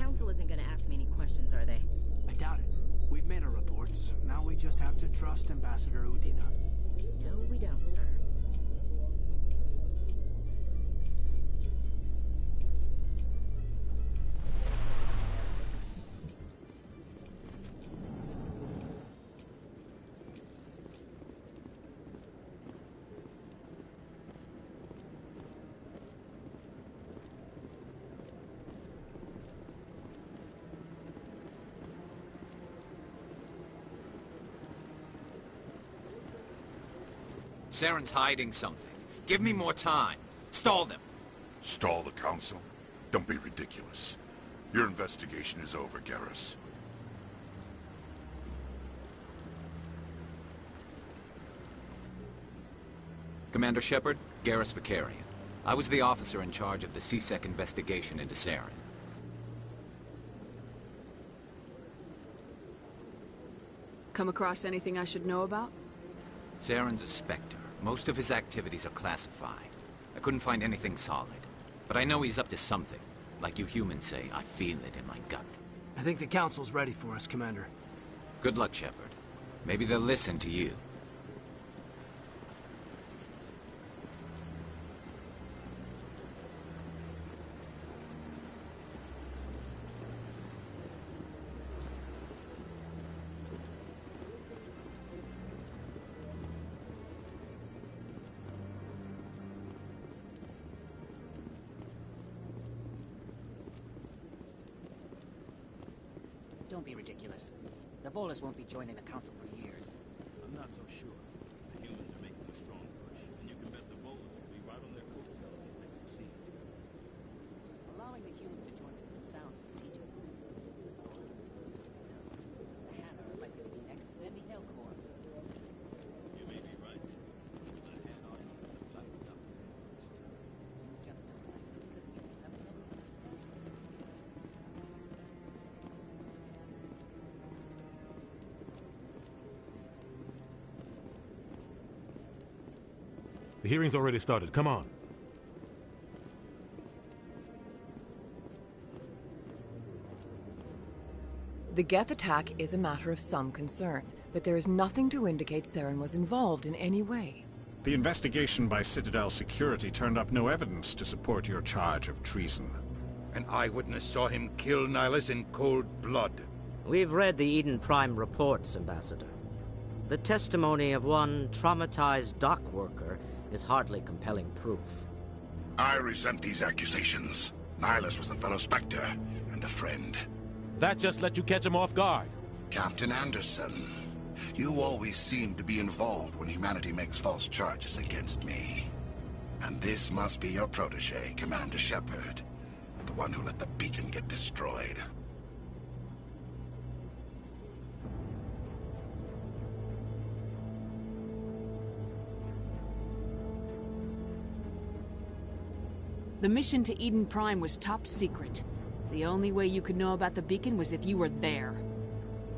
Council isn't gonna ask me any questions, are they? I doubt it. We've made our reports. Now we just have to trust Ambassador Udina. No, we don't, sir. Saren's hiding something. Give me more time. Stall them. Stall the Council? Don't be ridiculous. Your investigation is over, Garrus. Commander Shepard, Garrus Vakarian. I was the officer in charge of the C-Sec investigation into Saren. Come across anything I should know about? Saren's a Spectre. Most of his activities are classified. I couldn't find anything solid. But I know he's up to something. Like you humans say, I feel it in my gut. I think the Council's ready for us, Commander. Good luck, Shepard. Maybe they'll listen to you. Don't be ridiculous. The Volus won't be joining the Council for years. I'm not so sure. The humans are making a strong push, and you can bet the Volus will be right on their coattails if they succeed. Allowing the humans to join us is a sound strategic move. The Hanna are likely to be next, then the Elcor. You may be right. The Hanna are going to light it up first. You just don't like it because you have trouble understanding. The hearing's already started. Come on. The Geth attack is a matter of some concern, but there is nothing to indicate Saren was involved in any way. The investigation by Citadel Security turned up no evidence to support your charge of treason. An eyewitness saw him kill Nihilus in cold blood. We've read the Eden Prime reports, Ambassador. The testimony of one traumatized dock worker is hardly compelling proof. I resent these accusations. Nihilus was a fellow Spectre and a friend. That just let you catch him off guard. Captain Anderson, you always seem to be involved when humanity makes false charges against me. And this must be your protege, Commander Shepard. The one who let the beacon get destroyed. The mission to Eden Prime was top secret. The only way you could know about the beacon was if you were there.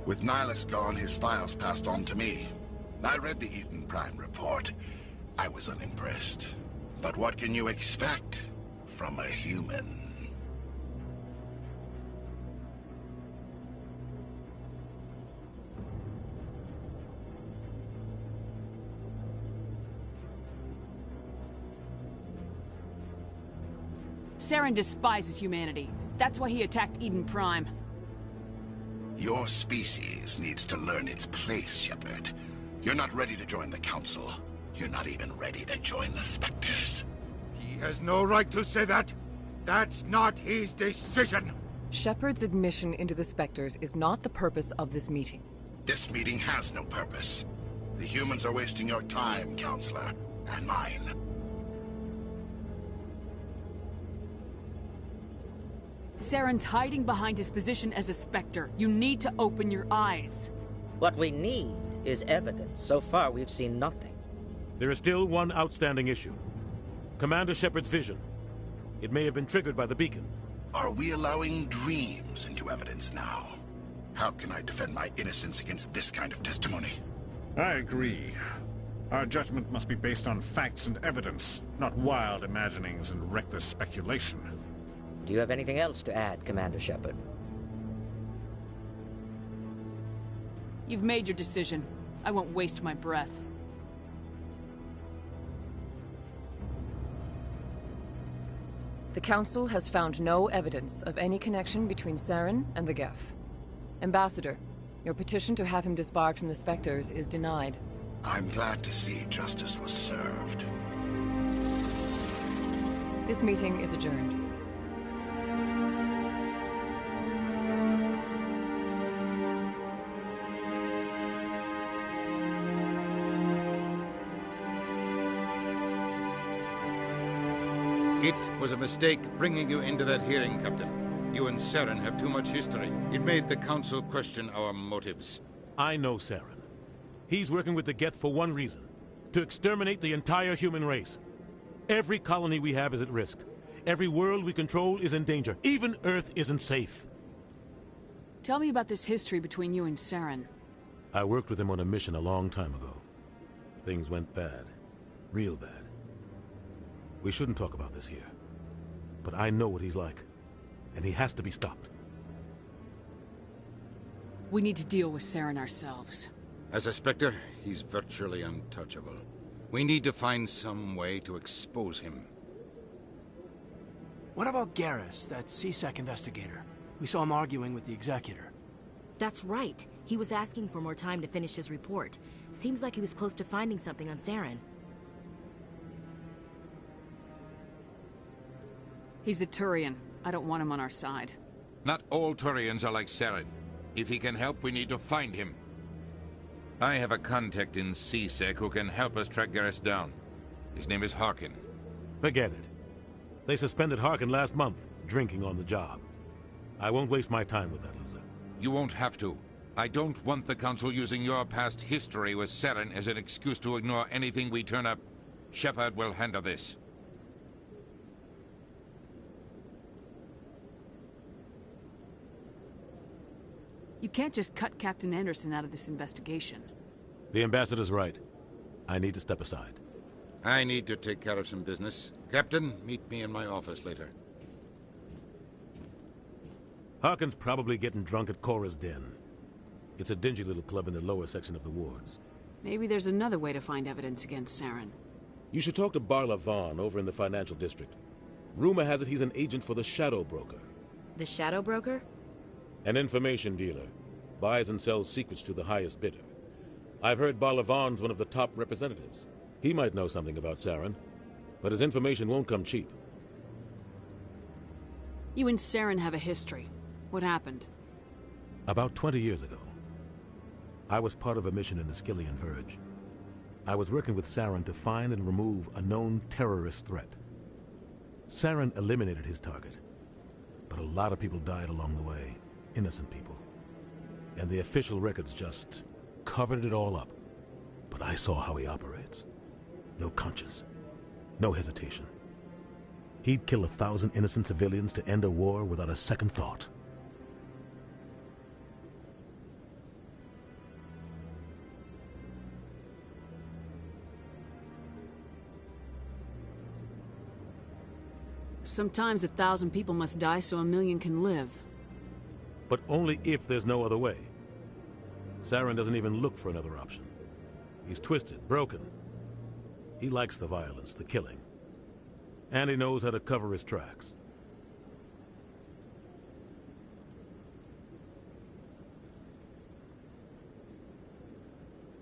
With Nihilus gone, his files passed on to me. I read the Eden Prime report. I was unimpressed. But what can you expect from a human? Saren despises humanity. That's why he attacked Eden Prime. Your species needs to learn its place, Shepard. You're not ready to join the Council. You're not even ready to join the Spectres. He has no right to say that. That's not his decision. Shepard's admission into the Spectres is not the purpose of this meeting. This meeting has no purpose. The humans are wasting your time, Counselor, and mine. Saren's hiding behind his position as a Spectre. You need to open your eyes. What we need is evidence. So far, we've seen nothing. There is still one outstanding issue. Commander Shepard's vision. It may have been triggered by the beacon. Are we allowing dreams into evidence now? How can I defend my innocence against this kind of testimony? I agree. Our judgment must be based on facts and evidence, not wild imaginings and reckless speculation. Do you have anything else to add, Commander Shepard? You've made your decision. I won't waste my breath. The Council has found no evidence of any connection between Saren and the Geth. Ambassador, your petition to have him disbarred from the Spectres is denied. I'm glad to see justice was served. This meeting is adjourned. It was a mistake bringing you into that hearing, Captain. You and Saren have too much history. It made the Council question our motives. I know Saren. He's working with the Geth for one reason. To exterminate the entire human race. Every colony we have is at risk. Every world we control is in danger. Even Earth isn't safe. Tell me about this history between you and Saren. I worked with him on a mission a long time ago. Things went bad. Real bad. We shouldn't talk about this here. But I know what he's like. And he has to be stopped. We need to deal with Saren ourselves. As a Spectre, he's virtually untouchable. We need to find some way to expose him. What about Garrus, that CSEC investigator? We saw him arguing with the Executor. That's right. He was asking for more time to finish his report. Seems like he was close to finding something on Saren. He's a Turian. I don't want him on our side. Not all Turians are like Saren. If he can help, we need to find him. I have a contact in CSEC who can help us track Garrus down. His name is Harkin. Forget it. They suspended Harkin last month, drinking on the job. I won't waste my time with that loser. You won't have to. I don't want the Council using your past history with Saren as an excuse to ignore anything we turn up. Shepard will handle this. You can't just cut Captain Anderson out of this investigation. The Ambassador's right. I need to step aside. I need to take care of some business. Captain, meet me in my office later. Harkin's probably getting drunk at Cora's Den. It's a dingy little club in the lower section of the wards. Maybe there's another way to find evidence against Saren. You should talk to Barla Vaughn over in the financial district. Rumor has it he's an agent for the Shadow Broker. The Shadow Broker? An information dealer. Buys and sells secrets to the highest bidder. I've heard Barla Vaughn's one of the top representatives. He might know something about Saren, but his information won't come cheap. You and Saren have a history. What happened? About 20 years ago, I was part of a mission in the Skillian Verge. I was working with Saren to find and remove a known terrorist threat. Saren eliminated his target, but a lot of people died along the way. Innocent people. And the official records just covered it all up. But I saw how he operates. No conscience. No hesitation. He'd kill 1,000 innocent civilians to end a war without a second thought. Sometimes 1,000 people must die so 1,000,000 can live. But only if there's no other way. Saren doesn't even look for another option. He's twisted, broken. He likes the violence, the killing. And he knows how to cover his tracks.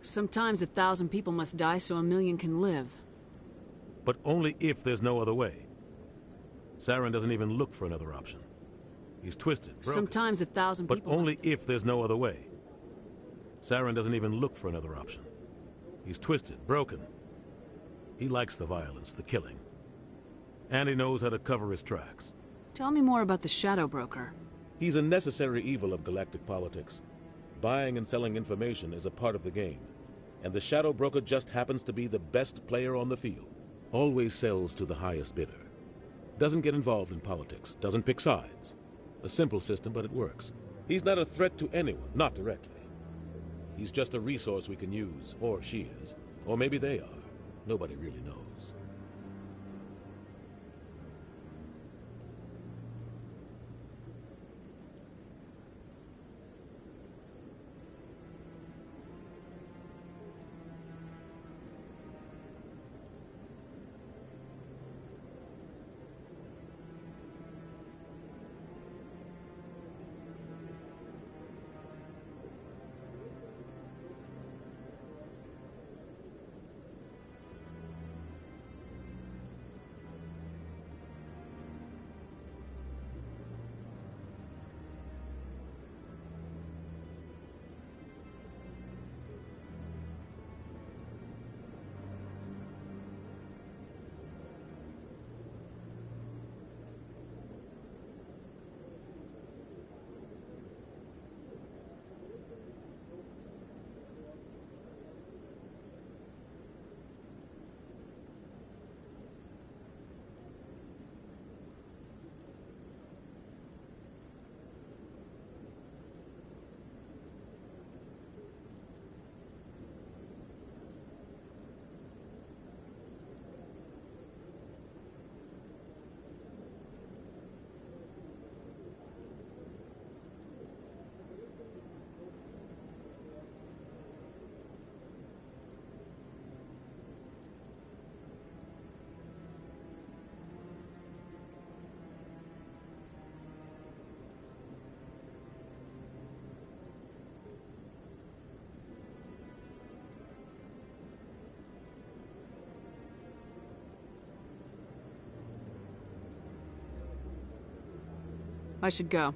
Sometimes 1,000 people must die so 1,000,000 can live. But only if there's no other way. Saren doesn't even look for another option. He's twisted, broken. Sometimes 1,000 but people only if there's no other way. Saren doesn't even look for another option. He's twisted, broken. He likes the violence, the killing. And he knows how to cover his tracks. Tell me more about the Shadow Broker. He's a necessary evil of galactic politics. Buying and selling information is a part of the game. And the Shadow Broker just happens to be the best player on the field. Always sells to the highest bidder. Doesn't get involved in politics, doesn't pick sides. A simple system, but it works. He's not a threat to anyone, not directly. He's just a resource we can use, or she is. Or maybe they are. Nobody really knows. I should go.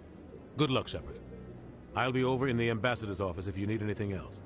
Good luck, Shepard. I'll be over in the ambassador's office if you need anything else.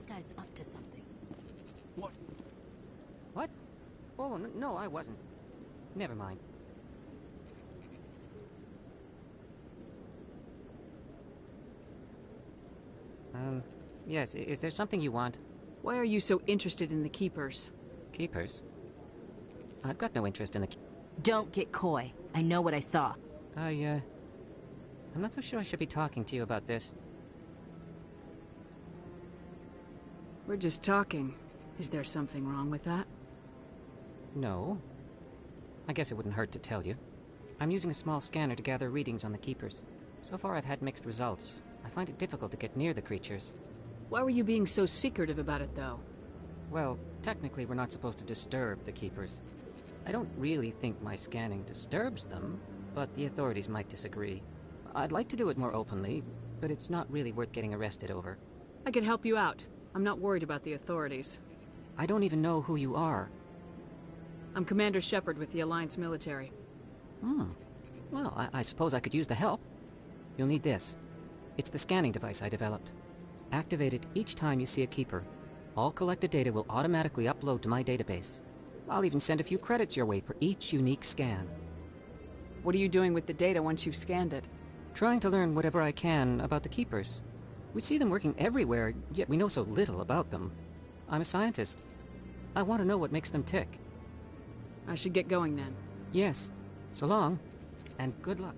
Guy's up to something. What? What? Oh, no, I wasn't. Never mind. Yes, is there something you want? Why are you so interested in the Keepers? Keepers? I've got no interest in the... Don't get coy. I know what I saw. I'm not so sure I should be talking to you about this. We're just talking. Is there something wrong with that? No. I guess it wouldn't hurt to tell you. I'm using a small scanner to gather readings on the Keepers. So far I've had mixed results. I find it difficult to get near the creatures. Why were you being so secretive about it, though? Well, technically we're not supposed to disturb the Keepers. I don't really think my scanning disturbs them, but the authorities might disagree. I'd like to do it more openly, but it's not really worth getting arrested over. I could help you out. I'm not worried about the authorities. I don't even know who you are. I'm Commander Shepard with the Alliance military. Well, I suppose I could use the help. You'll need this. It's the scanning device I developed. Activate it each time you see a Keeper. All collected data will automatically upload to my database. I'll even send a few credits your way for each unique scan. What are you doing with the data once you've scanned it? Trying to learn whatever I can about the Keepers. We see them working everywhere, yet we know so little about them. I'm a scientist. I want to know what makes them tick. I should get going then. Yes. So long, and good luck.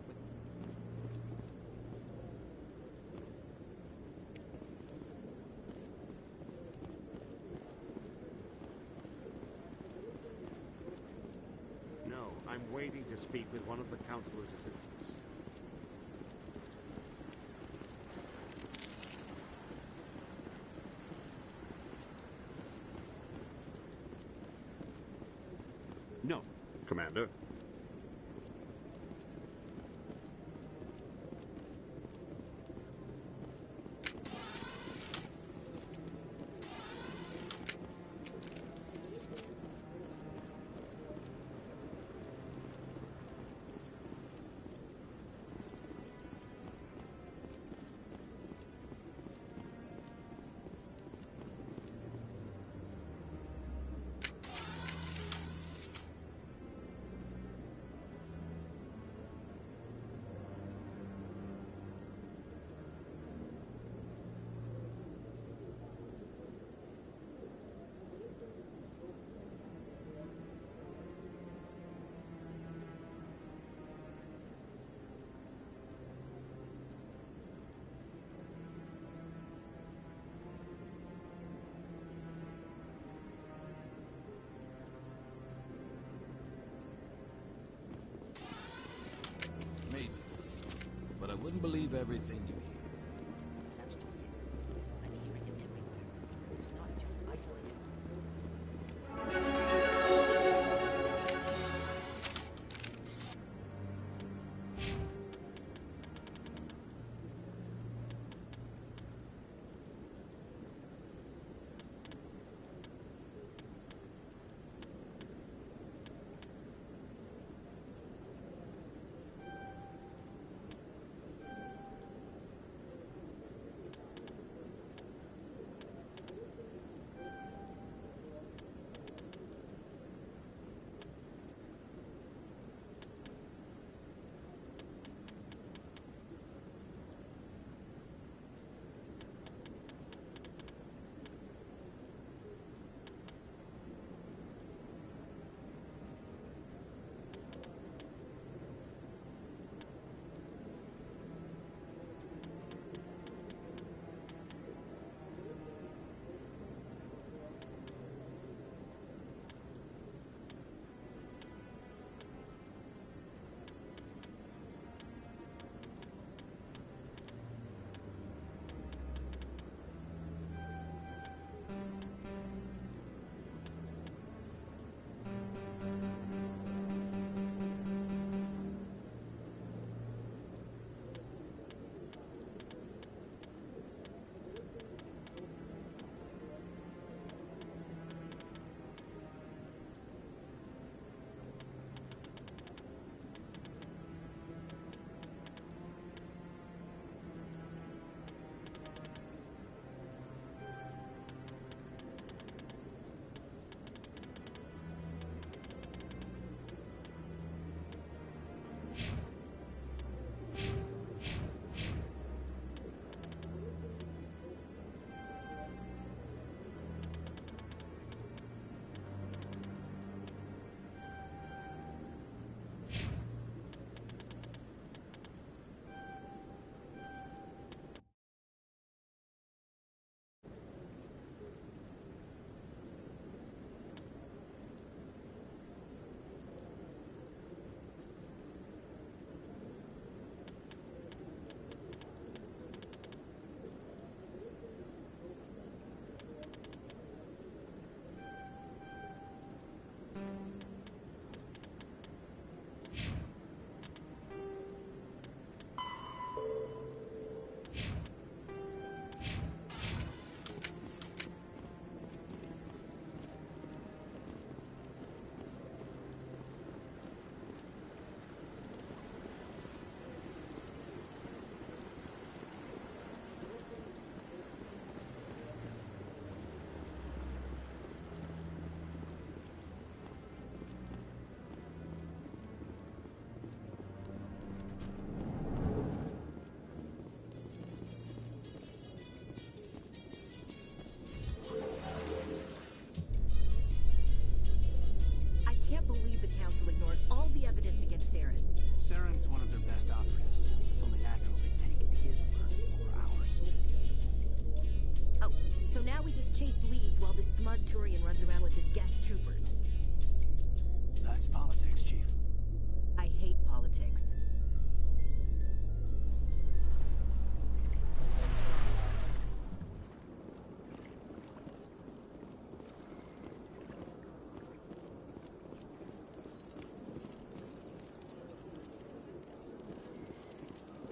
No, I'm waiting to speak with one of the Councilor's assistants. No. Commander. Maybe. But I wouldn't believe everything you hear. That's just it. I'm hearing it everywhere. It's not just isolated.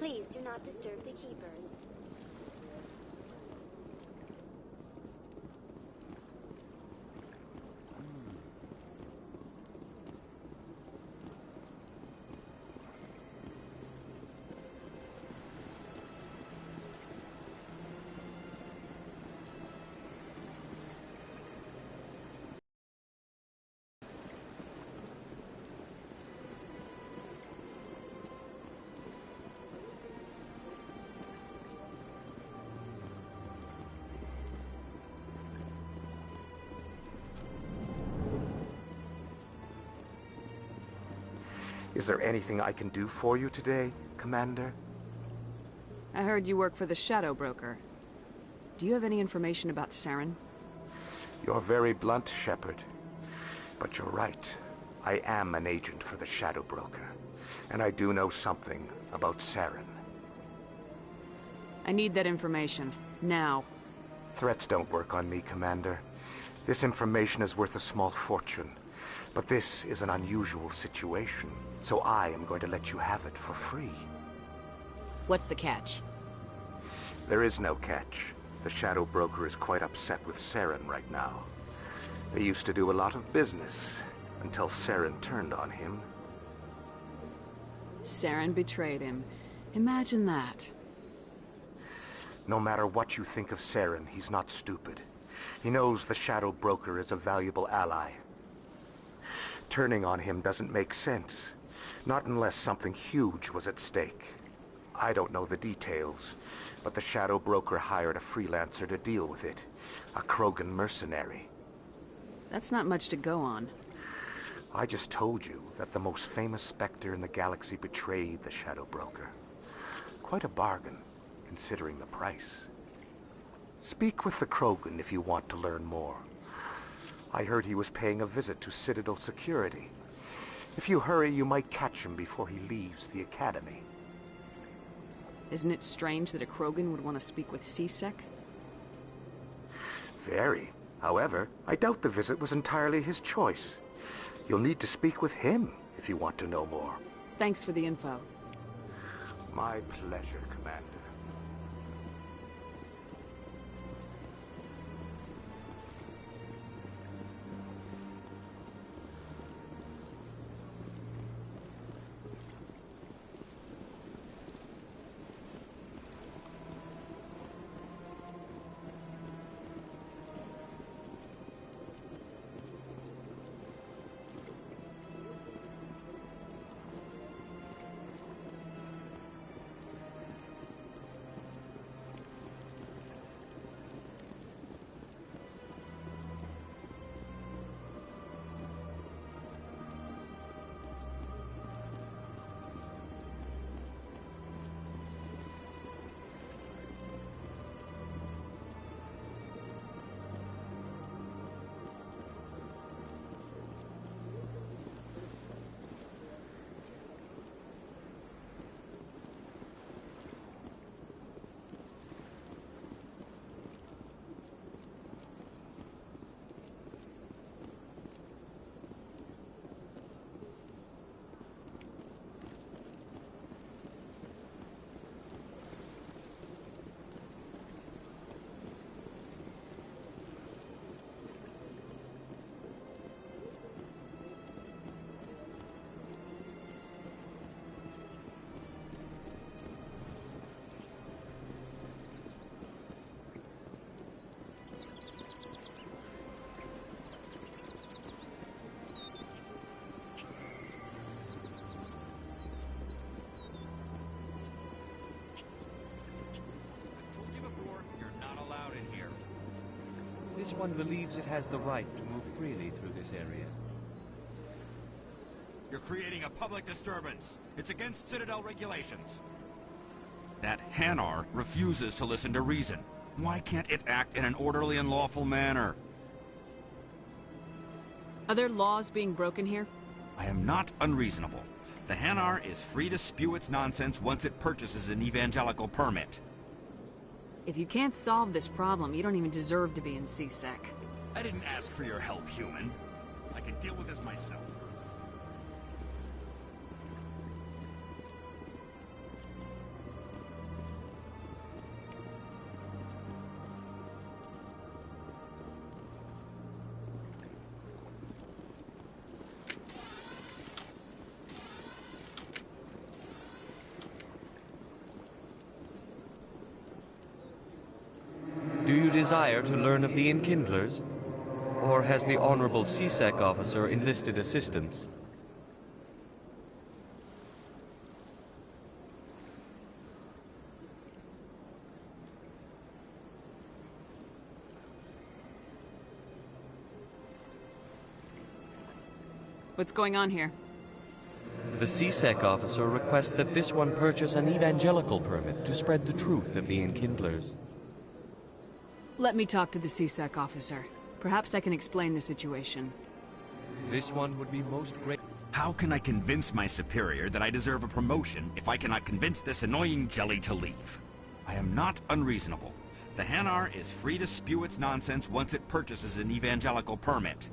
Please do not disturb the keepers. Is there anything I can do for you today, Commander? I heard you work for the Shadow Broker. Do you have any information about Saren? You're very blunt, Shepard. But you're right. I am an agent for the Shadow Broker. And I do know something about Saren. I need that information. Now. Threats don't work on me, Commander. This information is worth a small fortune. But this is an unusual situation, so I am going to let you have it for free. What's the catch? There is no catch. The Shadow Broker is quite upset with Saren right now. They used to do a lot of business, until Saren turned on him. Saren betrayed him. Imagine that. No matter what you think of Saren, he's not stupid. He knows the Shadow Broker is a valuable ally. Turning on him doesn't make sense. Not unless something huge was at stake. I don't know the details, but the Shadow Broker hired a freelancer to deal with it. A Krogan mercenary. That's not much to go on. I just told you that the most famous Spectre in the galaxy betrayed the Shadow Broker. Quite a bargain, considering the price. Speak with the Krogan if you want to learn more. I heard he was paying a visit to Citadel Security. If you hurry, you might catch him before he leaves the Academy. Isn't it strange that a Krogan would want to speak with C-Sec? Very. However, I doubt the visit was entirely his choice. You'll need to speak with him if you want to know more. Thanks for the info. My pleasure, Commander. This one believes it has the right to move freely through this area. You're creating a public disturbance. It's against Citadel regulations. That Hanar refuses to listen to reason. Why can't it act in an orderly and lawful manner? Are there laws being broken here? I am not unreasonable. The Hanar is free to spew its nonsense once it purchases an evangelical permit. If you can't solve this problem, you don't even deserve to be in C-Sec. I didn't ask for your help, human. I can deal with this myself. Do you desire to learn of the Enkindlers? Or has the Honorable CSEC officer enlisted assistance? What's going on here? The CSEC officer requests that this one purchase an evangelical permit to spread the truth of the Enkindlers. Let me talk to the CSEC officer. Perhaps I can explain the situation. This one would be most great. How can I convince my superior that I deserve a promotion if I cannot convince this annoying jelly to leave? I am not unreasonable. The Hanar is free to spew its nonsense once it purchases an evangelical permit.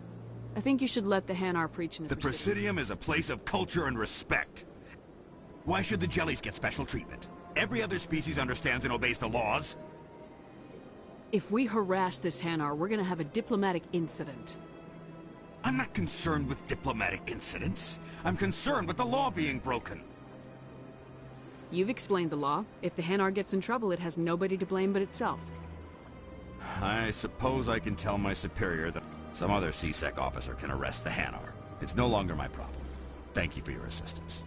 I think you should let the Hanar preach in the Presidium is a place of culture and respect. Why should the jellies get special treatment? Every other species understands and obeys the laws. If we harass this Hanar, we're gonna have a diplomatic incident. I'm not concerned with diplomatic incidents. I'm concerned with the law being broken. You've explained the law. If the Hanar gets in trouble, it has nobody to blame but itself. I suppose I can tell my superior that some other CSEC officer can arrest the Hanar. It's no longer my problem. Thank you for your assistance.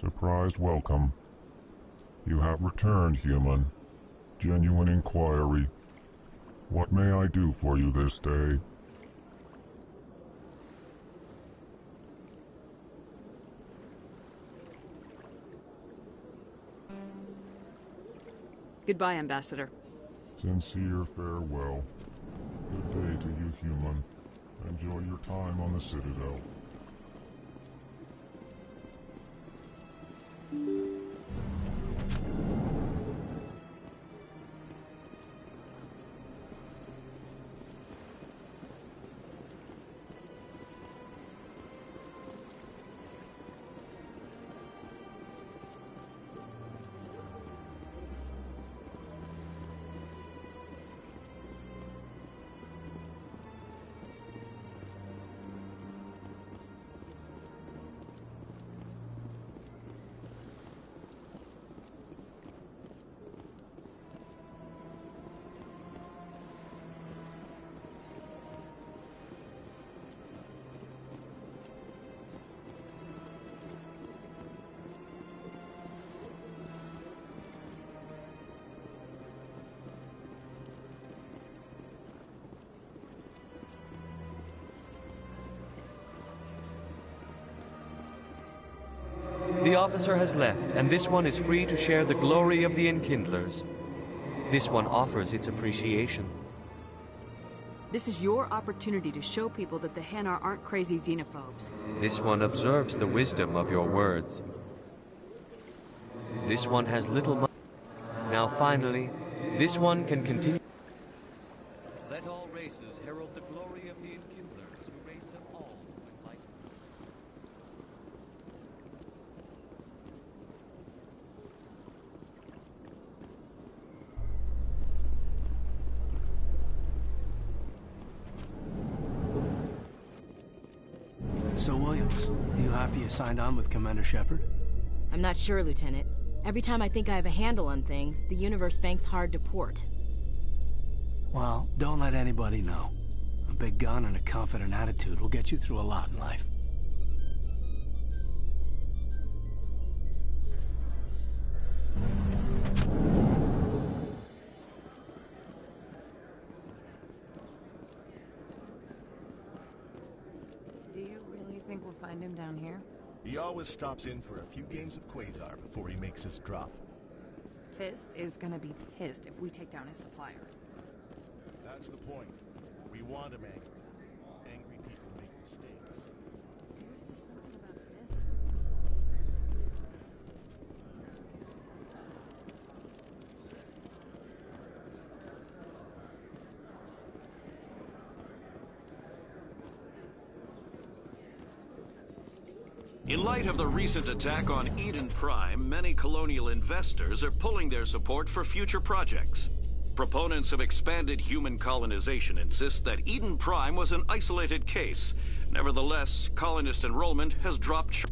Surprised welcome. You have returned, human. Genuine inquiry. What may I do for you this day? Goodbye, Ambassador. Sincere farewell. Good day to you, human. Enjoy your time on the Citadel. The officer has left, and this one is free to share the glory of the Enkindlers. This one offers its appreciation. This is your opportunity to show people that the Hanar aren't crazy xenophobes. This one observes the wisdom of your words. This one has little money. Now finally, this one can continue. Let all races herald the glory of the Enkindlers who raised them all to enlightenment. So, Williams, you happy you signed on with Commander Shepard? I'm not sure, Lieutenant. Every time I think I have a handle on things, the universe banks hard to port. Well, don't let anybody know. A big gun and a confident attitude will get you through a lot in life. Do you really think we'll find him down here? He always stops in for a few games of Quasar before he makes his drop. Fist is gonna be pissed if we take down his supplier. That's the point. We want him angry. Angry people make mistakes. There's just something about Fist. In light of the recent attack on Eden Prime, many colonial investors are pulling their support for future projects. Proponents of expanded human colonization insist that Eden Prime was an isolated case. Nevertheless, colonist enrollment has dropped.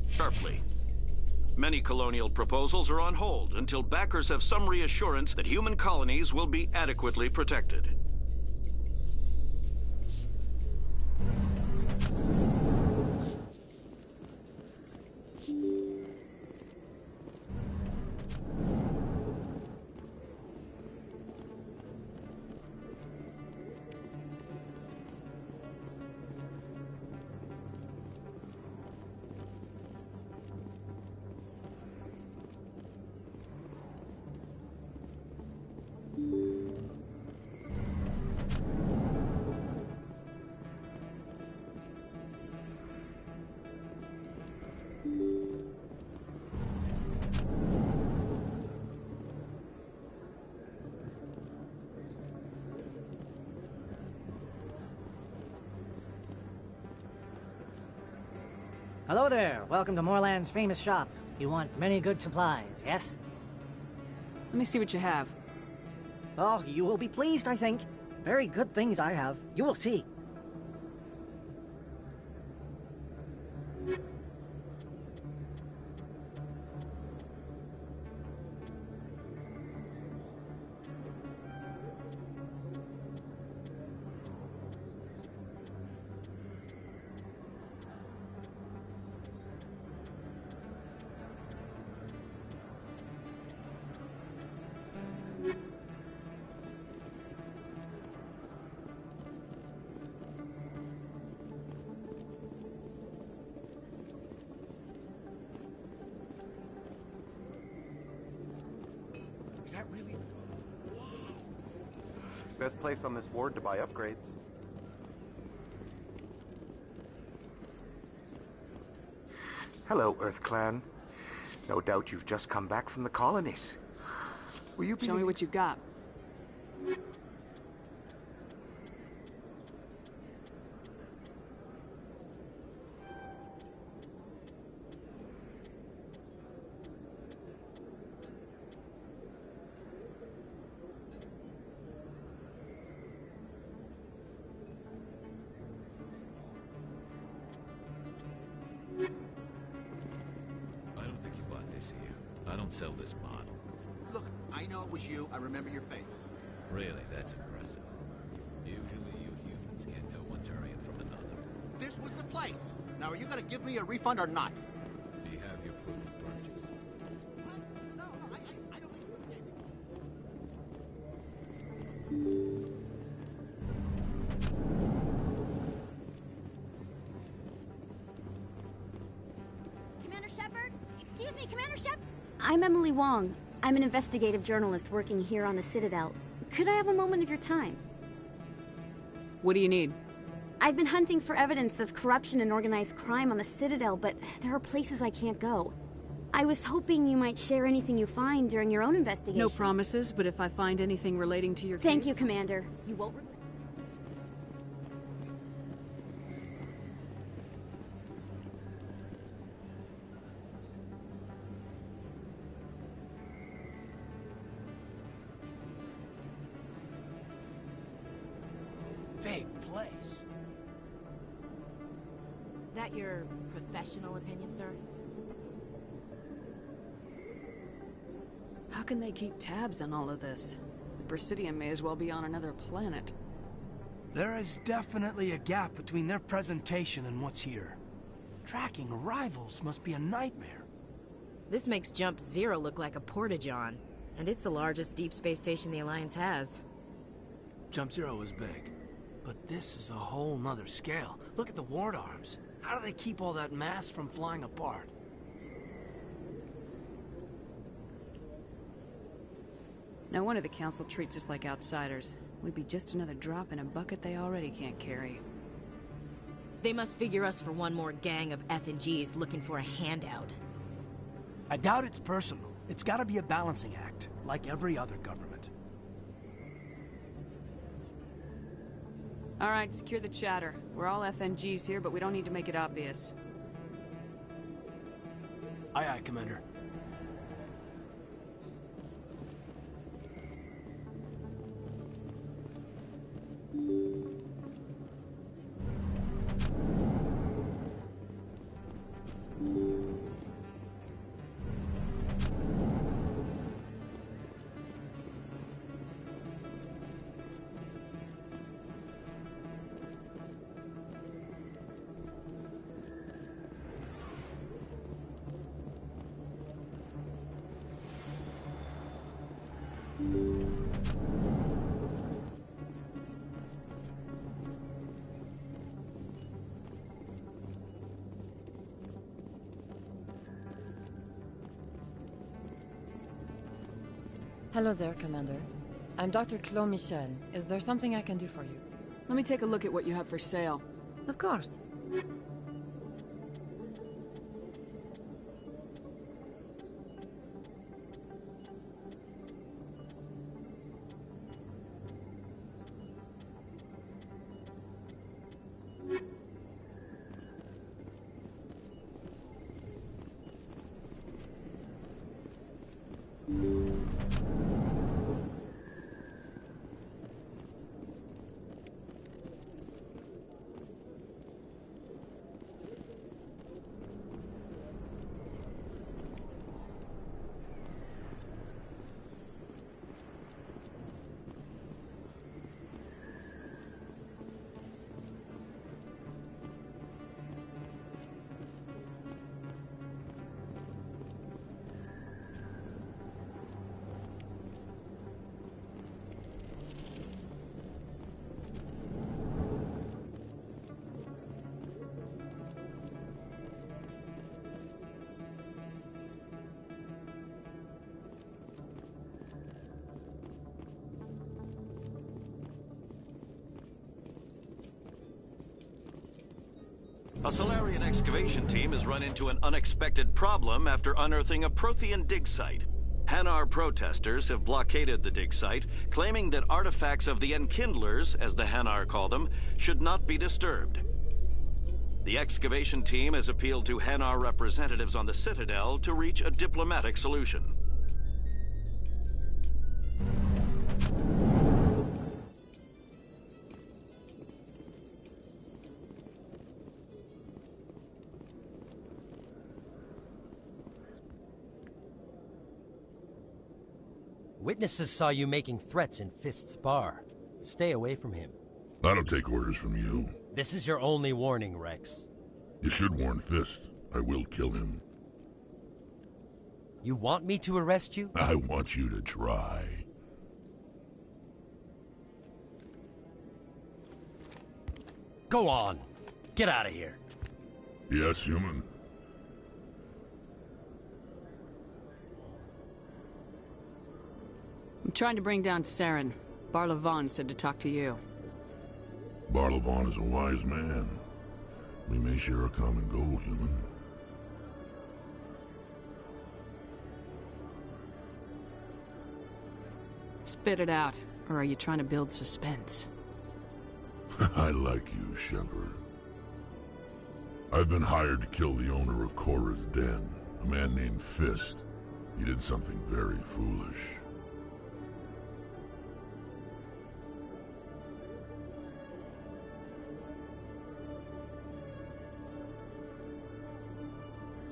Sharply. Many colonial proposals are on hold until backers have some reassurance that human colonies will be adequately protected. Hello there. Welcome to Moorland's famous shop. You want many good supplies, yes? Let me see what you have. Oh, you will be pleased, I think. Very good things I have. You will see. Best place on this ward to buy upgrades. Hello, EarthClan. No doubt you've just come back from the colonies. Will you Show me what you got. don't sell this model. Look, I know it was you. I remember your face. Really, that's impressive. Usually you humans can't tell one Turian from another. This was the place. Now, are you gonna give me a refund or not? Do you have your proof of purchase? I don't... Commander Shepard? Excuse me, Commander Shepard? I'm Emily Wong. I'm an investigative journalist working here on the Citadel. Could I have a moment of your time? What do you need? I've been hunting for evidence of corruption and organized crime on the Citadel, but there are places I can't go. I was hoping you might share anything you find during your own investigation. No promises, but if I find anything relating to your Thank case... you, Commander. You won't regret. Big place. That your professional opinion, sir? How can they keep tabs on all of this? The Presidium may as well be on another planet. There is definitely a gap between their presentation and what's here. Tracking arrivals must be a nightmare. This makes Jump Zero look like a porta-john, and it's the largest deep space station the Alliance has. Jump Zero is big, but this is a whole nother scale. Look at the ward arms. How do they keep all that mass from flying apart? No wonder the Council treats us like outsiders. We'd be just another drop in a bucket they already can't carry. They must figure us for one more gang of F&Gs looking for a handout. I doubt it's personal. It's gotta be a balancing act, like every other government. All right, secure the chatter. We're all FNGs here, but we don't need to make it obvious. Aye, aye, Commander. Hello there, Commander. I'm Dr. Claude Michel. Is there something I can do for you? Let me take a look at what you have for sale. Of course. A Solarian excavation team has run into an unexpected problem after unearthing a Prothean dig site. Hanar protesters have blockaded the dig site, claiming that artifacts of the Enkindlers, as the Hanar call them, should not be disturbed. The excavation team has appealed to Hanar representatives on the Citadel to reach a diplomatic solution. Witnesses saw you making threats in Fist's bar. Stay away from him. I don't take orders from you. This is your only warning, Rex. You should warn Fist. I will kill him. You want me to arrest you? I want you to try. Go on. Get out of here. Yes, human. I'm trying to bring down Saren. Barlavon said to talk to you. Barlavon is a wise man. We may share a common goal, human. Spit it out, or are you trying to build suspense? I like you, Shepard. I've been hired to kill the owner of Cora's Den, a man named Fist. He did something very foolish.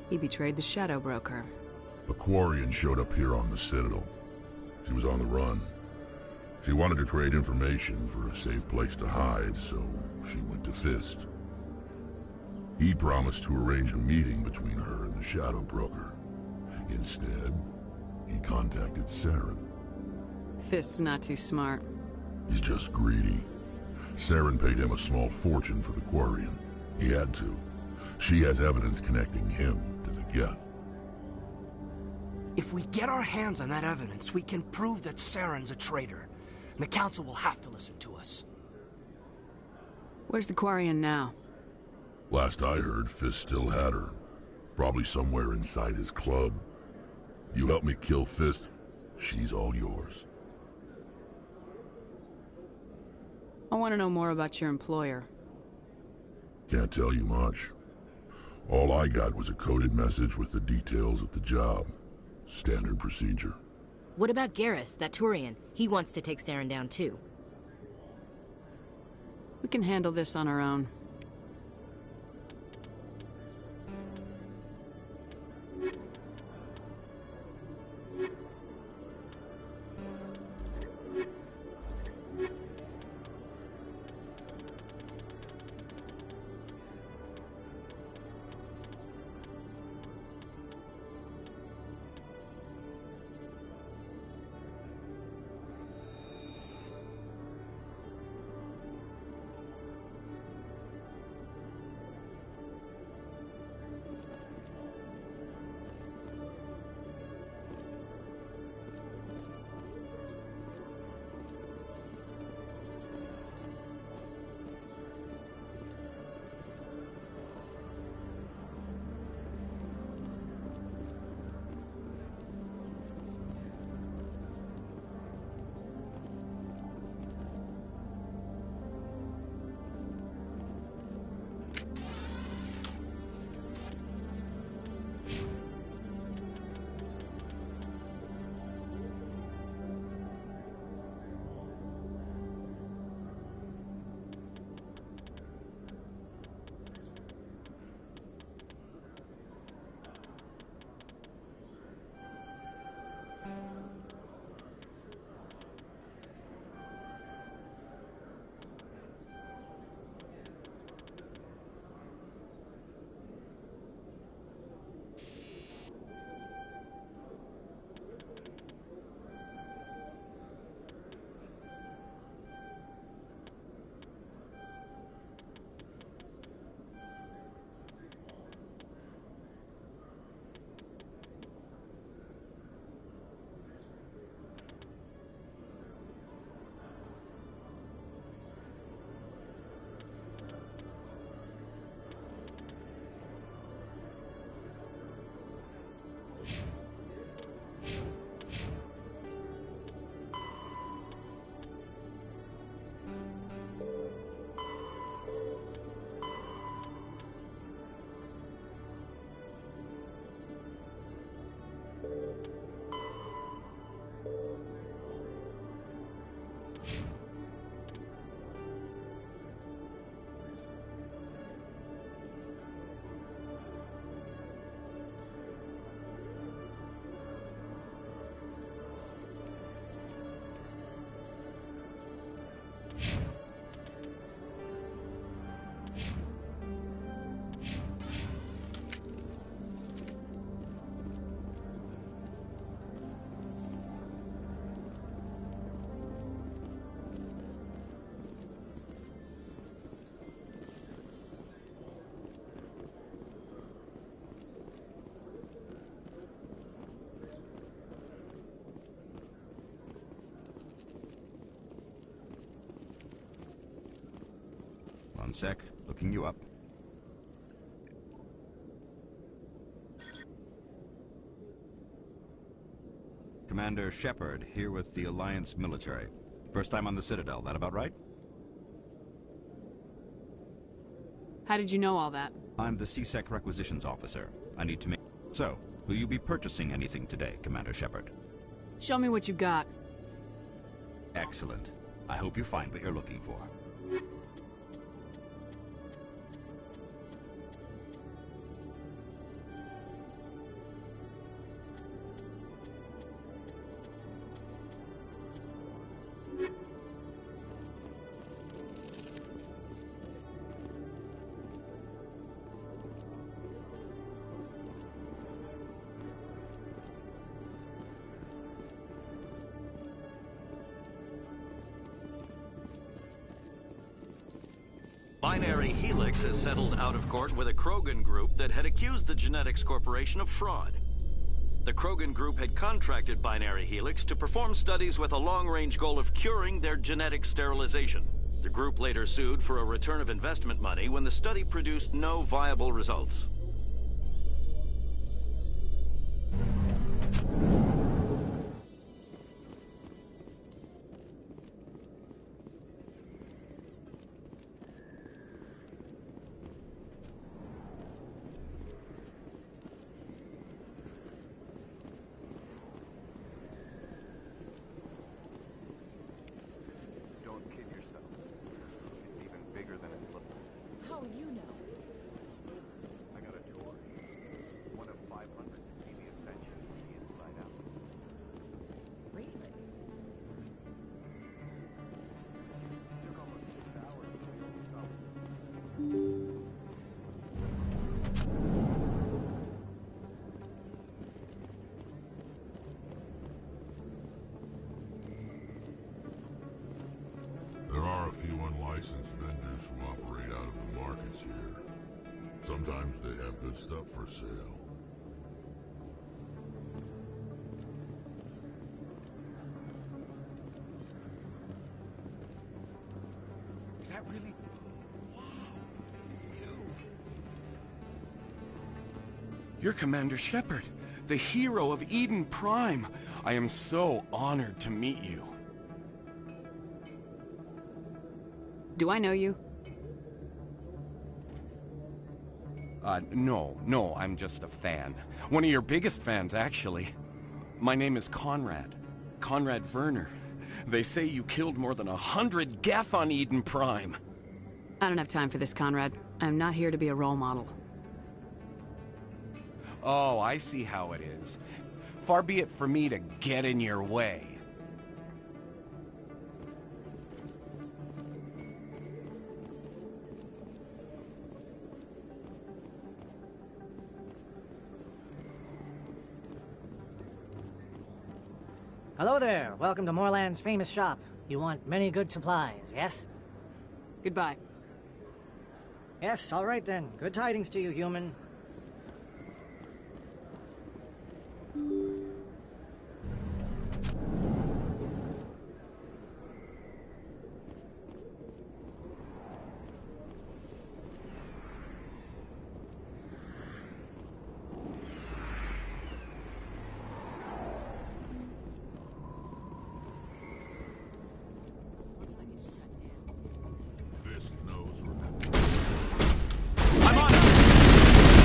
He betrayed the Shadow Broker. A Quarian showed up here on the Citadel. She was on the run. She wanted to trade information for a safe place to hide, so she went to Fist. He promised to arrange a meeting between her and the Shadow Broker. Instead, he contacted Saren. Fist's not too smart. He's just greedy. Saren paid him a small fortune for the Quarian. He had to. She has evidence connecting him to the Geth. If we get our hands on that evidence, we can prove that Saren's a traitor. And the Council will have to listen to us. Where's the Quarian now? Last I heard, Fist still had her. Probably somewhere inside his club. You help me kill Fist, she's all yours. I want to know more about your employer. Can't tell you much. All I got was a coded message with the details of the job. Standard procedure. What about Garrus, that Turian? He wants to take Saren down too. We can handle this on our own. One sec, looking you up. Commander Shepard, here with the Alliance military. First time on the Citadel, that about right? How did you know all that? I'm the CSEC requisitions officer. I need to make... So, will you be purchasing anything today, Commander Shepard? Show me what you got. Excellent. I hope you find what you're looking for. Binary Helix has settled out of court with a Krogan group that had accused the Genetics Corporation of fraud. The Krogan group had contracted Binary Helix to perform studies with a long-range goal of curing their genetic sterilization. The group later sued for a return of investment money when the study produced no viable results. There are a few unlicensed vendors who operate out of the markets here. Sometimes they have good stuff for sale. Is that really... Wow, it's you. You're Commander Shepard, the hero of Eden Prime. I am so honored to meet you. Do I know you? No, I'm just a fan. One of your biggest fans, actually. My name is Conrad. Conrad Werner. They say you killed more than 100 Geth on Eden Prime. I don't have time for this, Conrad. I'm not here to be a role model. Oh, I see how it is. Far be it for me to get in your way. Hello there. Welcome to Moorland's famous shop. You want many good supplies, yes? Goodbye. Yes, all right then. Good tidings to you, human. Fist knows where... I'm on it!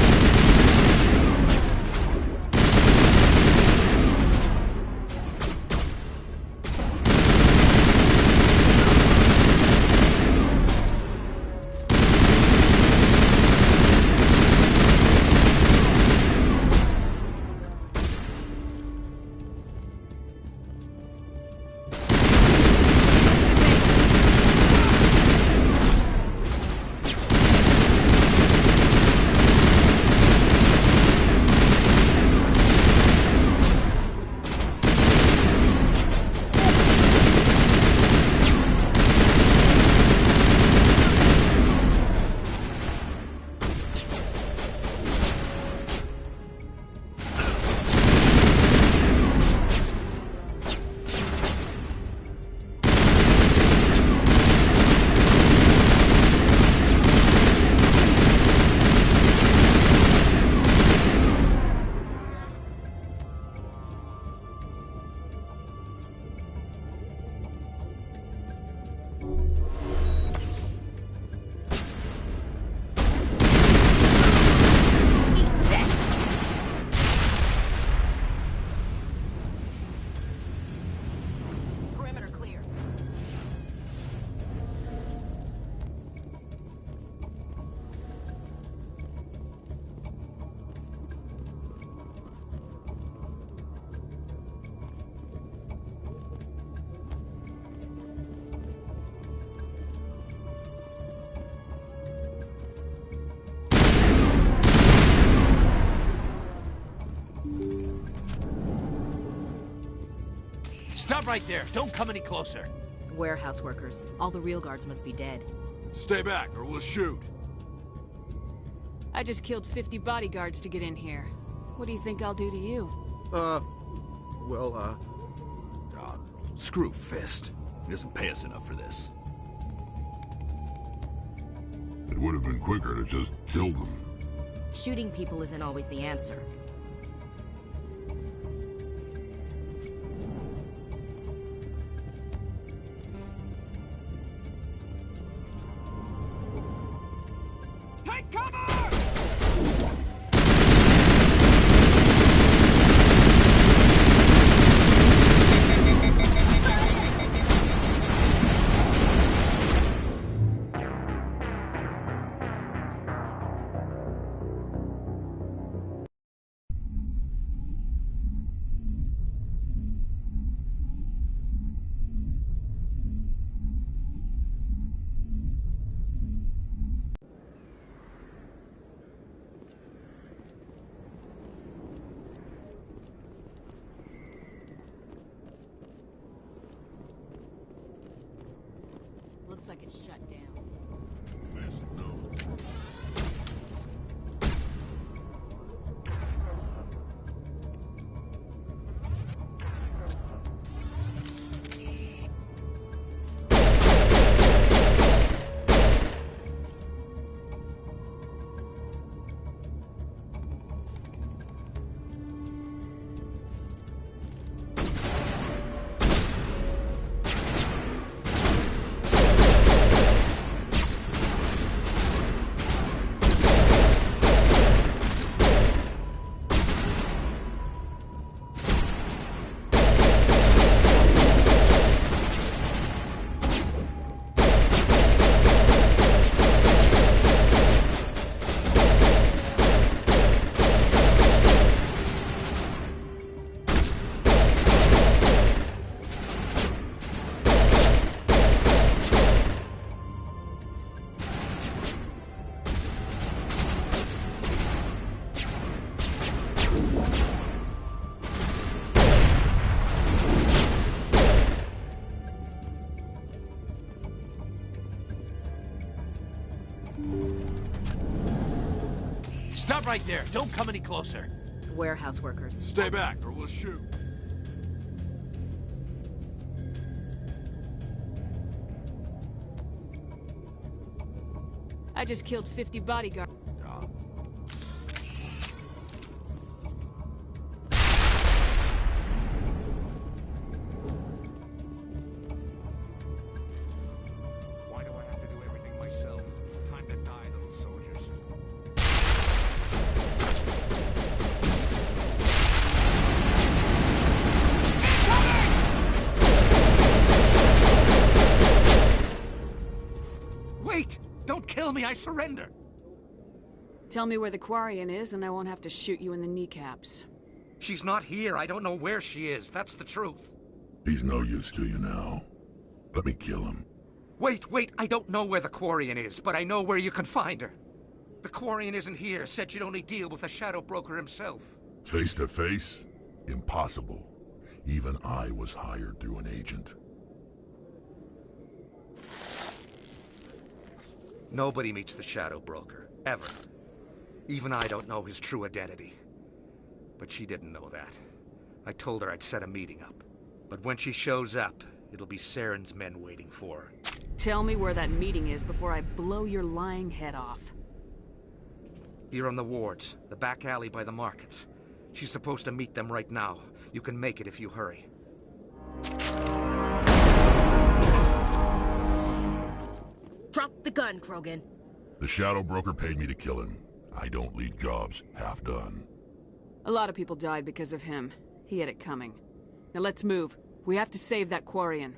Stop right there. Don't come any closer. Warehouse workers. All the real guards must be dead. Stay back, or we'll shoot. I just killed 50 bodyguards to get in here. What do you think I'll do to you? Screw Fist. He doesn't pay us enough for this. It would have been quicker to just kill them. Shooting people isn't always the answer. Take cover! Looks like it's shut down. Stop right there. Don't come any closer. Warehouse workers. Stay back, or we'll shoot. I just killed 50 bodyguards. Why do I have to do everything myself? Time to die, little soldiers. Wait! Don't kill me, I surrender! Tell me where the Quarian is and I won't have to shoot you in the kneecaps. She's not here, I don't know where she is, that's the truth. He's no use to you now. Let me kill him. Wait, I don't know where the Quarian is, but I know where you can find her. The Quarian isn't here, said you'd only deal with the Shadow Broker himself. Face to face? Impossible. Even I was hired through an agent. Nobody meets the Shadow Broker, ever. Even I don't know his true identity. But she didn't know that. I told her I'd set a meeting up. But when she shows up, it'll be Saren's men waiting for her. Tell me where that meeting is before I blow your lying head off. Here on the wards, the back alley by the markets. She's supposed to meet them right now. You can make it if you hurry. Drop the gun, Krogan. The Shadow Broker paid me to kill him. I don't leave jobs half done. A lot of people died because of him. He had it coming. Now let's move. We have to save that Quarian.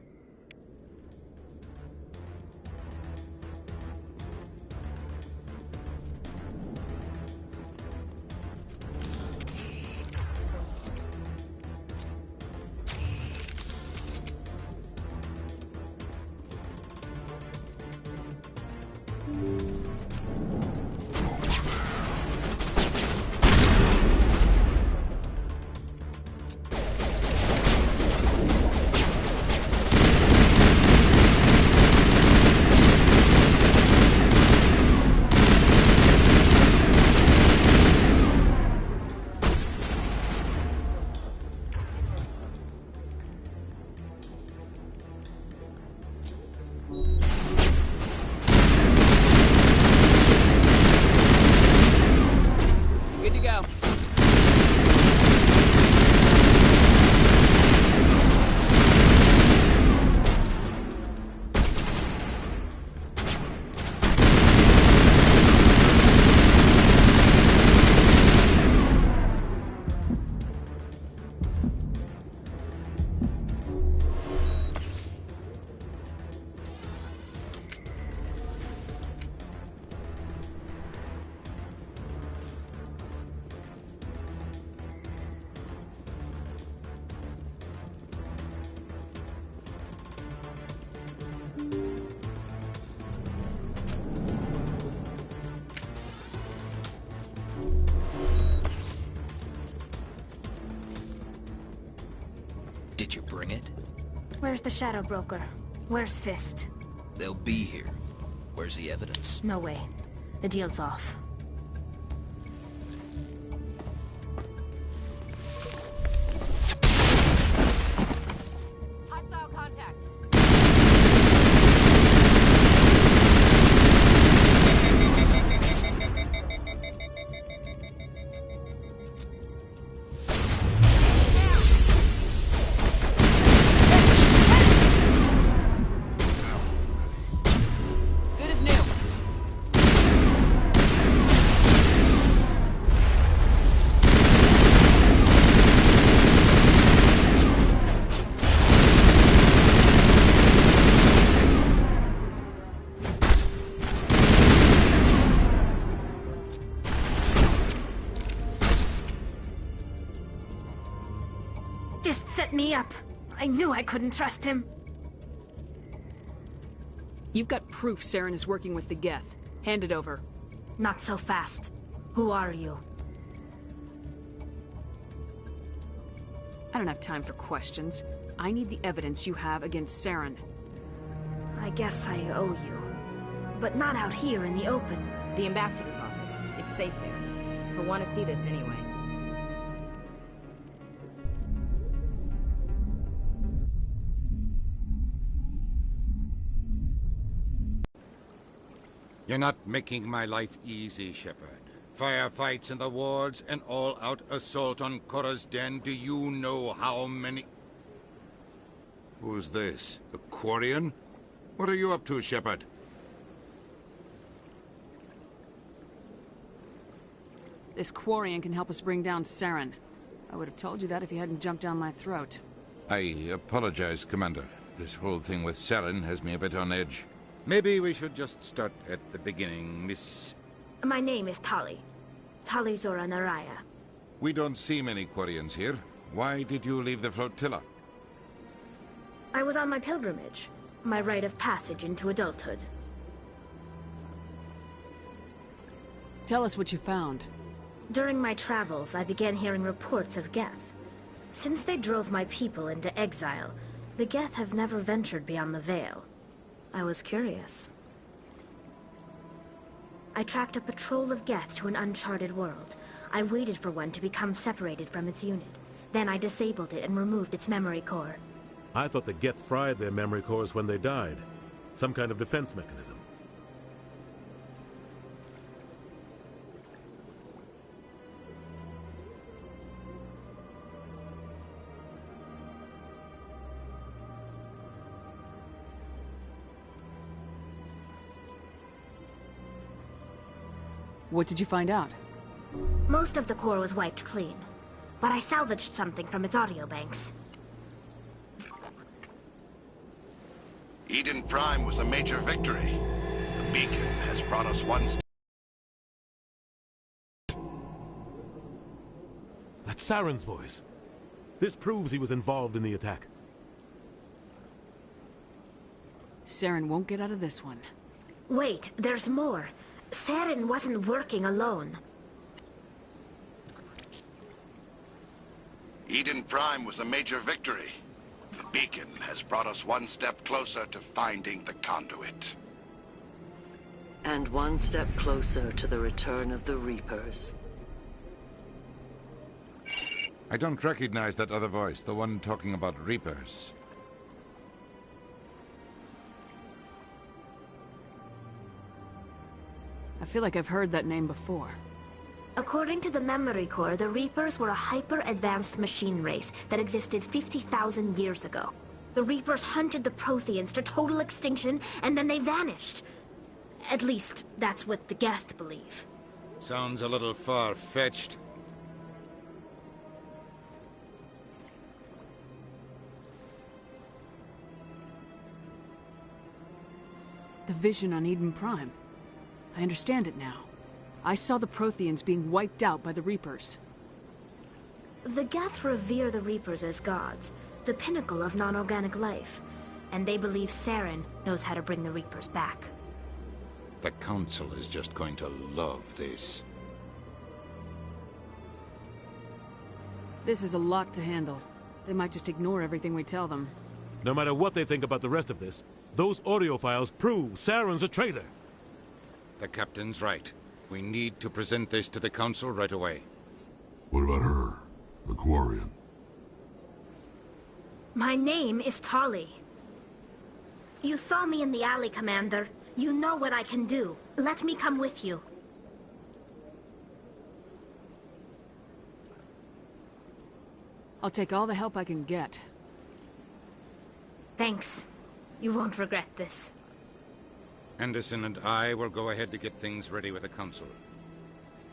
Did you bring it? Where's the Shadow Broker? Where's Fist? They'll be here. Where's the evidence? No way. The deal's off. Hostile contact. Good as new. Fist set me up. I knew I couldn't trust him. You've got proof Saren is working with the Geth. Hand it over. Not so fast. Who are you? I don't have time for questions. I need the evidence you have against Saren. I guess I owe you. But not out here in the open. The ambassador's office. It's safe there. He'll want to see this anyway. You're not making my life easy, Shepard. Firefights in the wards, an all-out assault on Korra's den. Do you know how many... Who's this? The Quarian? What are you up to, Shepard? This Quarian can help us bring down Saren. I would have told you that if you hadn't jumped down my throat. I apologize, Commander. This whole thing with Saren has me a bit on edge. Maybe we should just start at the beginning, Miss... My name is Tali. Tali Zora Naraya. We don't see many Quarians here. Why did you leave the flotilla? I was on my pilgrimage. My rite of passage into adulthood. Tell us what you found. During my travels, I began hearing reports of Geth. Since they drove my people into exile, the Geth have never ventured beyond the Veil. I was curious. I tracked a patrol of Geth to an uncharted world. I waited for one to become separated from its unit. Then I disabled it and removed its memory core. I thought the Geth fried their memory cores when they died. Some kind of defense mechanism. What did you find out? Most of the core was wiped clean, but I salvaged something from its audio banks. Eden Prime was a major victory. The beacon has brought us one step. That's Saren's voice. This proves he was involved in the attack. Saren won't get out of this one. Wait, there's more. Saren wasn't working alone. Eden Prime was a major victory. The beacon has brought us one step closer to finding the conduit. And one step closer to the return of the Reapers. I don't recognize that other voice, the one talking about Reapers. I feel like I've heard that name before. According to the memory core, the Reapers were a hyper-advanced machine race that existed 50,000 years ago. The Reapers hunted the Protheans to total extinction, and then they vanished. At least, that's what the Geth believe. Sounds a little far-fetched. The vision on Eden Prime. I understand it now. I saw the Protheans being wiped out by the Reapers. The Geth revere the Reapers as gods, the pinnacle of non-organic life. And they believe Saren knows how to bring the Reapers back. The Council is just going to love this. This is a lot to handle. They might just ignore everything we tell them. No matter what they think about the rest of this, those audio files prove Saren's a traitor. The captain's right. We need to present this to the Council right away. What about her? The Quarian? My name is Tali. You saw me in the alley, Commander. You know what I can do. Let me come with you. I'll take all the help I can get. Thanks. You won't regret this. Anderson and I will go ahead to get things ready with the Council.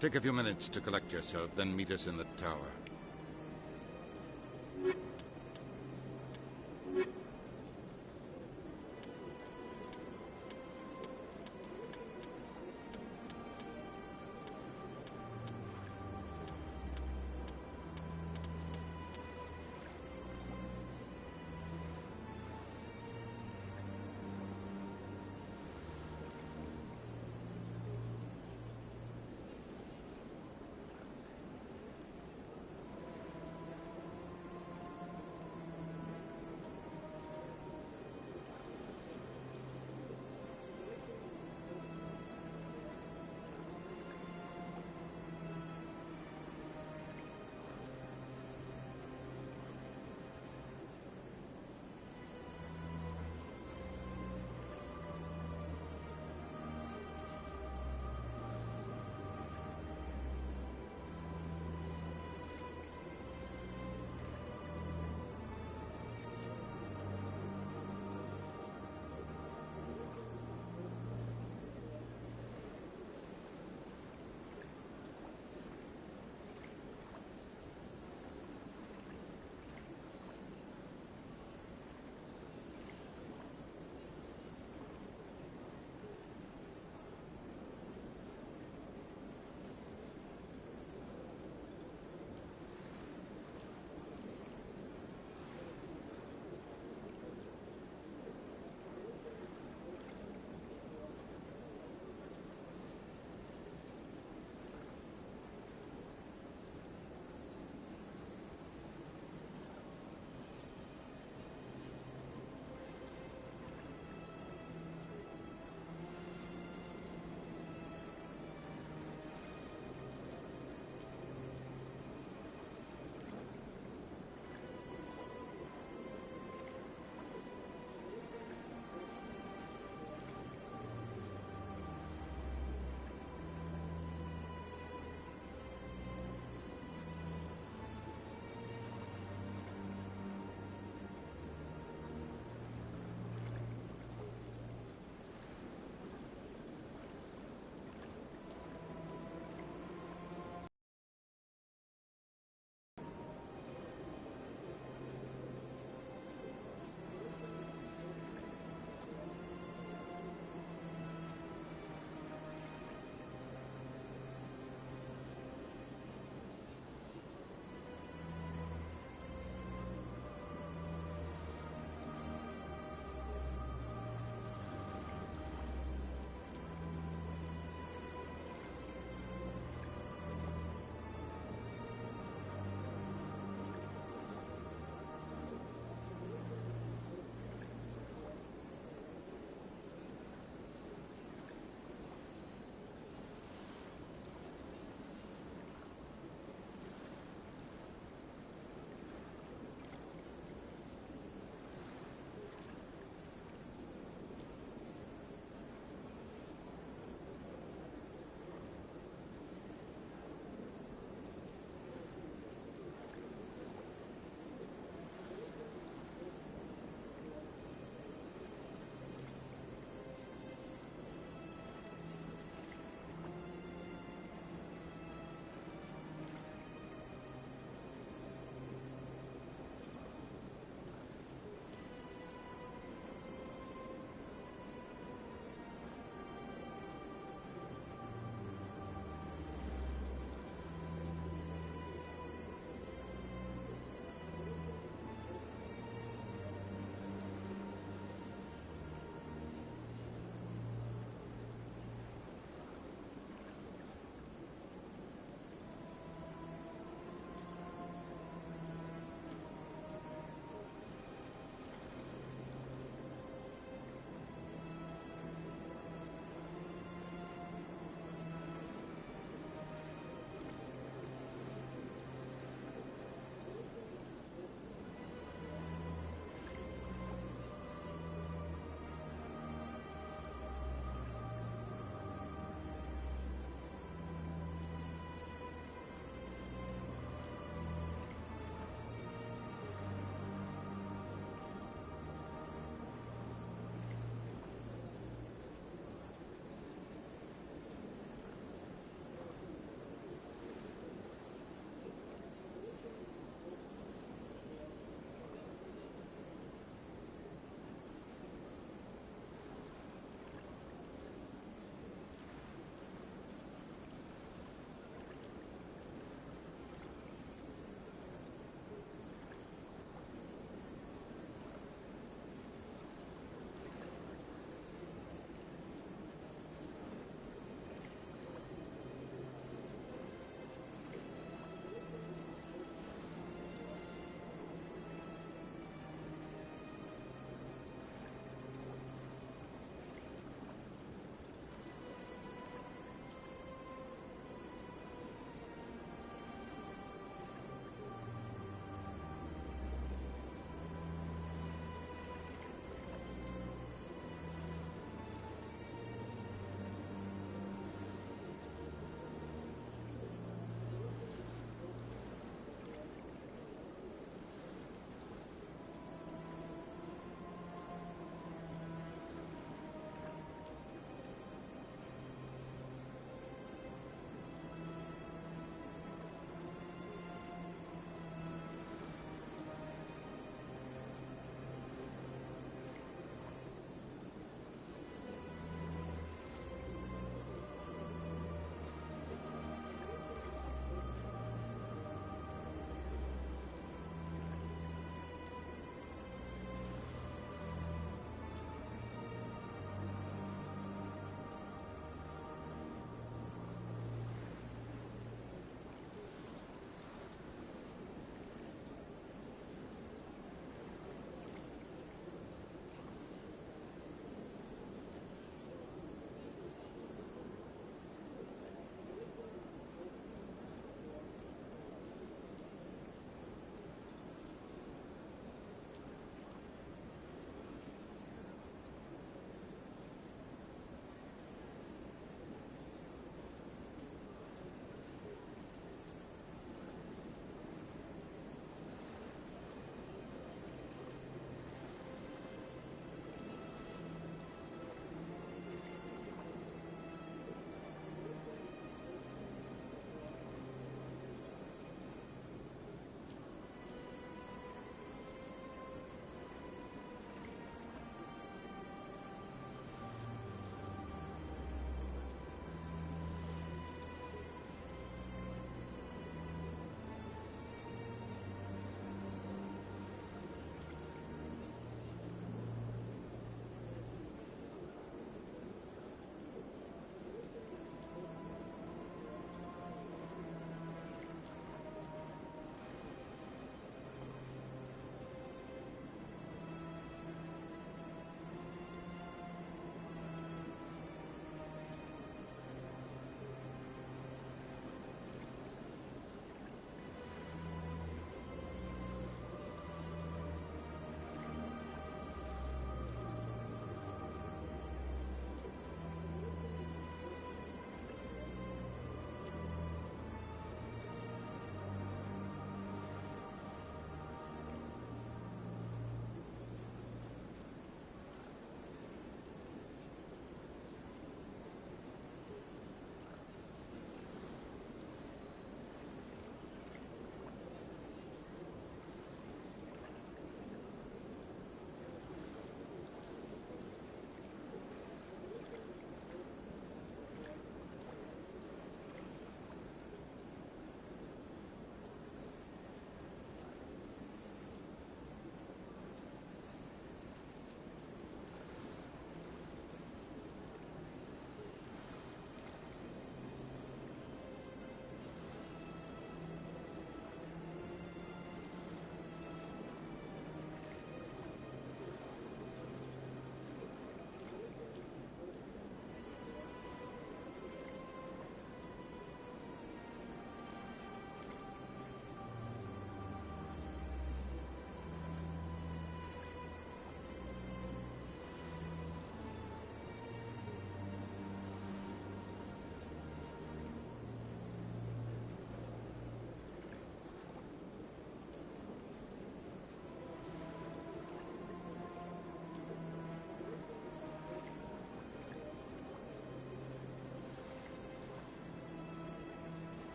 Take a few minutes to collect yourself, then meet us in the tower.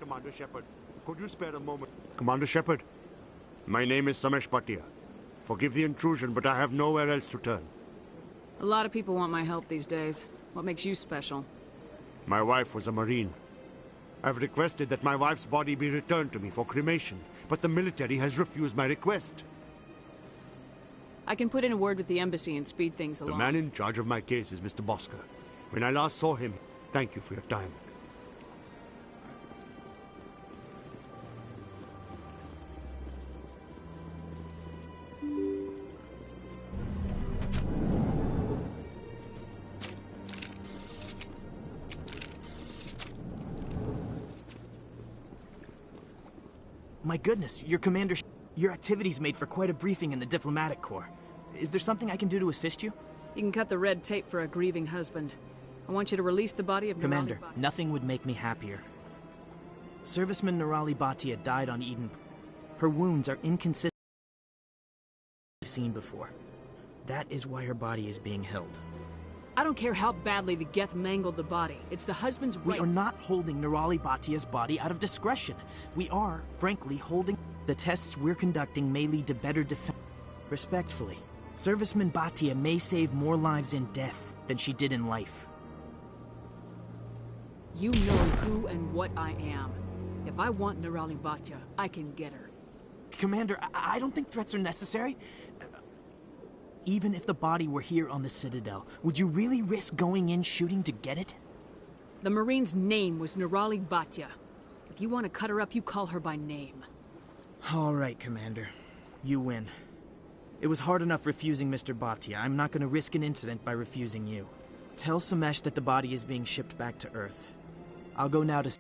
Commander Shepard. Could you spare a moment? Commander Shepard, my name is Samesh Bhatia. Forgive the intrusion, but I have nowhere else to turn. A lot of people want my help these days. What makes you special? My wife was a Marine. I've requested that my wife's body be returned to me for cremation, but the military has refused my request. I can put in a word with the embassy and speed things along. The man in charge of my case is Mr. Bosker. When I last saw him, thank you for your time. My goodness, your commander... Your activities made for quite a briefing in the diplomatic corps. Is there something I can do to assist you? You can cut the red tape for a grieving husband. I want you to release the body of Commander, Nirali nothing would make me happier. Serviceman Nirali Bhatia died on Eden. Her wounds are inconsistent with seen before. That is why her body is being held. I don't care how badly the Geth mangled the body. It's the husband's right. We are not holding Nirali Bhatia's body out of discretion. We are, frankly, holding... The tests we're conducting may lead to better defense. Respectfully, Serviceman Bhatia may save more lives in death than she did in life. You know who and what I am. If I want Nirali Bhatia, I can get her. Commander, I don't think threats are necessary. Even if the body were here on the Citadel, would you really risk going in shooting to get it? The Marine's name was Nirali Bhatia. If you want to cut her up, you call her by name. All right, Commander. You win. It was hard enough refusing Mr. Bhatia. I'm not going to risk an incident by refusing you. Tell Samesh that the body is being shipped back to Earth. I'll go now to...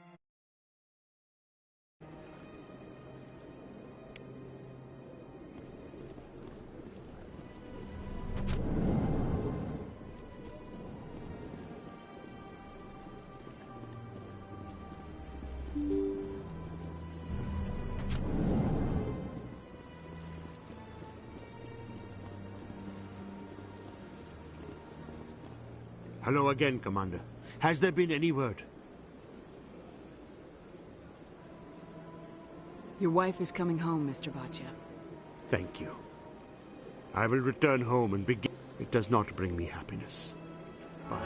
Hello again, Commander. Has there been any word? Your wife is coming home, Mr. Bhatia. Thank you. I will return home and begin. It does not bring me happiness. But...